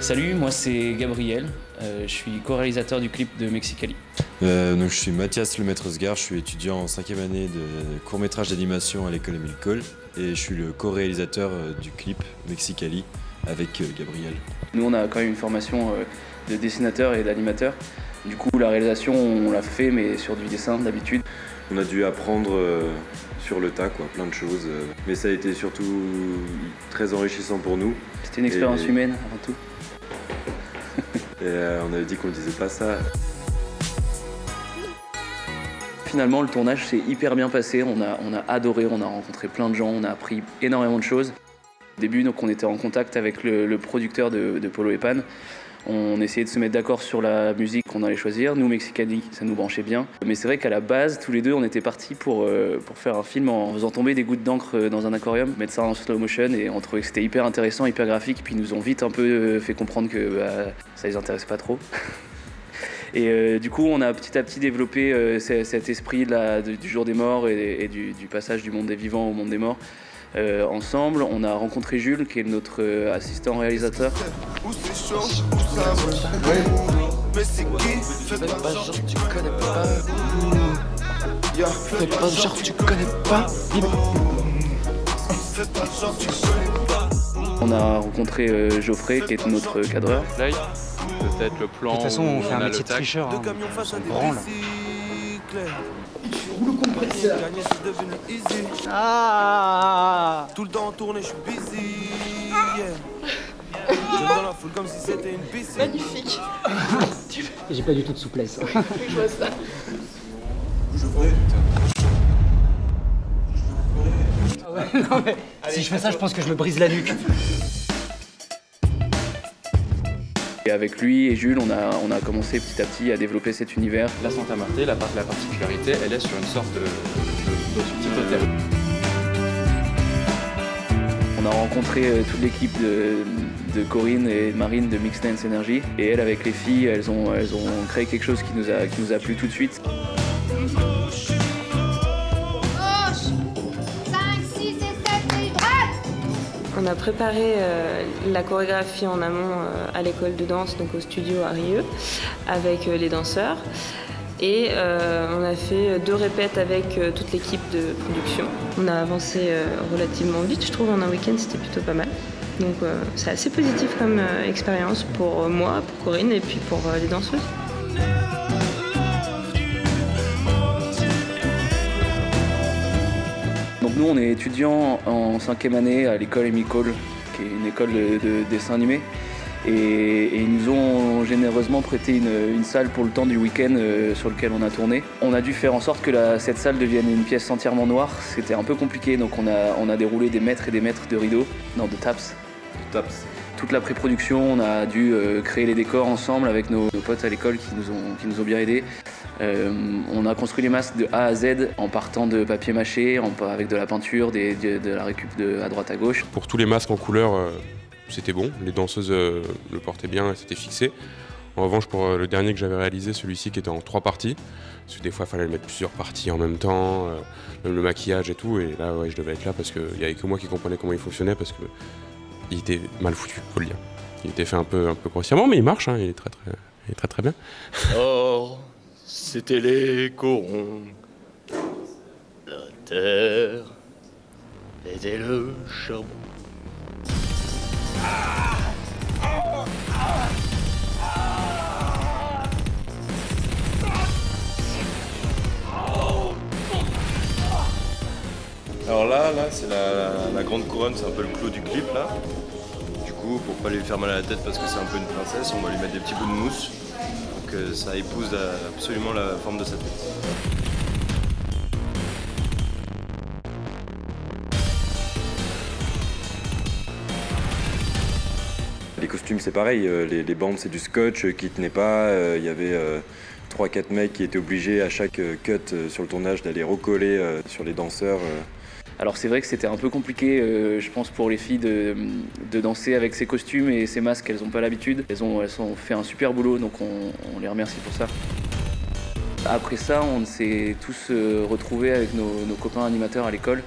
Salut, moi c'est Gabriel, je suis co-réalisateur du clip de Mexicali. Donc je suis Mathias Lemaître-Sgard, je suis étudiant en 5e année de court-métrage d'animation à l'école Émile Cohl et je suis le co-réalisateur du clip Mexicali avec Gabriel. Nous on a quand même une formation de dessinateur et d'animateur. Du coup la réalisation on l'a fait mais sur du dessin d'habitude. On a dû apprendre sur le tas plein de choses, mais ça a été surtout très enrichissant pour nous. C'était une expérience humaine avant tout. Et on avait dit qu'on ne disait pas ça. Finalement le tournage s'est hyper bien passé, on a adoré, on a rencontré plein de gens, on a appris énormément de choses. Au début donc, on était en contact avec le producteur de Polo et Pan. On essayait de se mettre d'accord sur la musique qu'on allait choisir. Nous, Mexicali, ça nous branchait bien. Mais c'est vrai qu'à la base, tous les deux, on était partis pour faire un film en faisant tomber des gouttes d'encre dans un aquarium, mettre ça en slow motion, et on trouvait que c'était hyper intéressant, hyper graphique. Puis ils nous ont vite un peu fait comprendre que ça les intéressait pas trop. Et du coup, on a petit à petit développé cet esprit du jour des morts et du passage du monde des vivants au monde des morts. Ensemble, on a rencontré Jules, qui est notre assistant réalisateur. On a rencontré Geoffrey, qui est notre cadreur. Peut-être le plan. De toute façon, on fait un métier de tricheur. Hein. On branle. Le compresseur. Ah, tout le temps en tournée, je suis busy. Je dans la foule comme si c'était une piscine. Magnifique. j'ai pas du tout de souplesse. Je vois ça. Ah ouais, non mais si je fais ça, je pense que je me brise la nuque. Et avec lui et Jules, on a commencé petit à petit à développer cet univers. La Santa Marté, la particularité, elle est sur une sorte de petit hôtel. On a rencontré toute l'équipe de Corinne et Marine de Mix Dance Energy. Et elles, avec les filles, elles ont créé quelque chose qui nous a plu tout de suite. On a préparé la chorégraphie en amont à l'école de danse, donc au studio à Rieux, avec les danseurs. Et on a fait 2 répètes avec toute l'équipe de production. On a avancé relativement vite, je trouve, en un week-end, c'était plutôt pas mal. Donc c'est assez positif comme expérience pour moi, pour Corinne et puis pour les danseuses. Donc nous, on est étudiants en 5e année à l'école Émile Cohl, qui est une école de dessin animé. Et ils nous ont généreusement prêté une salle pour le temps du week-end sur lequel on a tourné. On a dû faire en sorte que cette salle devienne une pièce entièrement noire. C'était un peu compliqué, donc on a déroulé des mètres et des mètres de rideaux, de taps. Toute la pré-production, on a dû créer les décors ensemble avec nos potes à l'école qui nous ont bien aidés. On a construit les masques de A à Z en partant de papier mâché, avec de la peinture, de la récup à droite à gauche. Pour tous les masques en couleur, c'était bon, les danseuses le portaient bien et c'était fixé. En revanche, pour le dernier que j'avais réalisé, celui-ci qui était en 3 parties, parce que des fois il fallait mettre plusieurs parties en même temps, même le maquillage et tout, et là ouais, je devais être là parce qu'il n'y avait que moi qui comprenais comment il fonctionnait, parce qu'il était mal foutu, faut le dire. Il était fait un peu grossièrement, mais il marche, hein, il est très bien. Or, c'était les corons, la terre était le charbon. Alors là c'est la grande couronne, c'est un peu le clou du clip là. Du coup, pour pas lui faire mal à la tête parce que c'est un peu une princesse, on va lui mettre des petits bouts de mousse pour que ça épouse absolument la forme de sa tête. Les costumes c'est pareil, les bandes c'est du scotch qui tenait pas, il y avait 3-4 mecs qui étaient obligés à chaque cut sur le tournage d'aller recoller sur les danseurs. Alors c'est vrai que c'était un peu compliqué, je pense, pour les filles de danser avec ces costumes et ces masques, elles n'ont pas l'habitude. Elles ont fait un super boulot, donc on les remercie pour ça. Après ça, on s'est tous retrouvés avec nos copains animateurs à l'école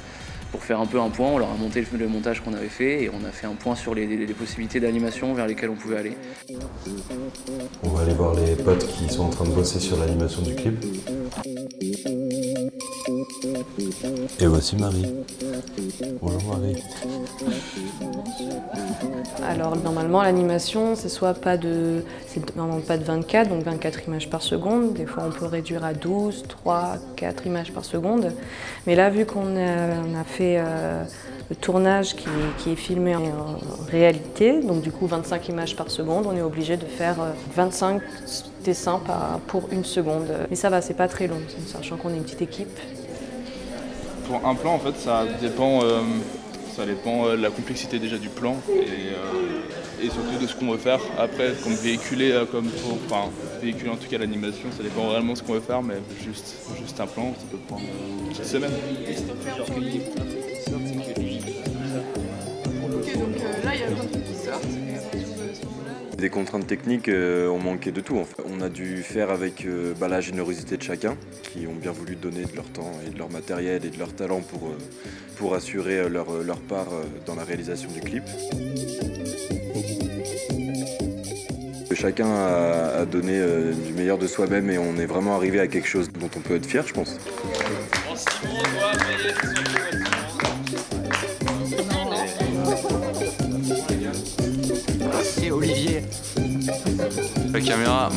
pour faire un peu un point. On leur a monté le montage qu'on avait fait et on a fait un point sur les possibilités d'animation vers lesquelles on pouvait aller. On va aller voir les potes qui sont en train de bosser sur l'animation du clip. Et voici Marie. Bonjour Marie. Alors normalement l'animation c'est normalement pas de 24, donc 24 images par seconde. Des fois on peut réduire à 12, 3, 4 images par seconde. Mais là vu qu'on a fait le tournage qui est filmé en réalité, donc du coup 25 images par seconde, on est obligé de faire 25 dessins pour une seconde. Mais ça va, c'est pas très long, sachant qu'on est une petite équipe. Pour un plan, en fait, ça dépend de la complexité déjà du plan et surtout de ce qu'on veut faire. Après, comme véhiculer, véhiculer en tout cas l'animation, ça dépend vraiment de ce qu'on veut faire, mais juste un plan, ça peut prendre une petite semaine. Ok, donc là, il y a plein de trucs qui sortent. Des contraintes techniques ont manqué de tout. En fait. On a dû faire avec la générosité de chacun, qui ont bien voulu donner de leur temps et de leur matériel et de leur talent pour assurer leur part dans la réalisation du clip. Chacun a donné du meilleur de soi-même et on est vraiment arrivé à quelque chose dont on peut être fier, je pense. Et Olivier. La caméra.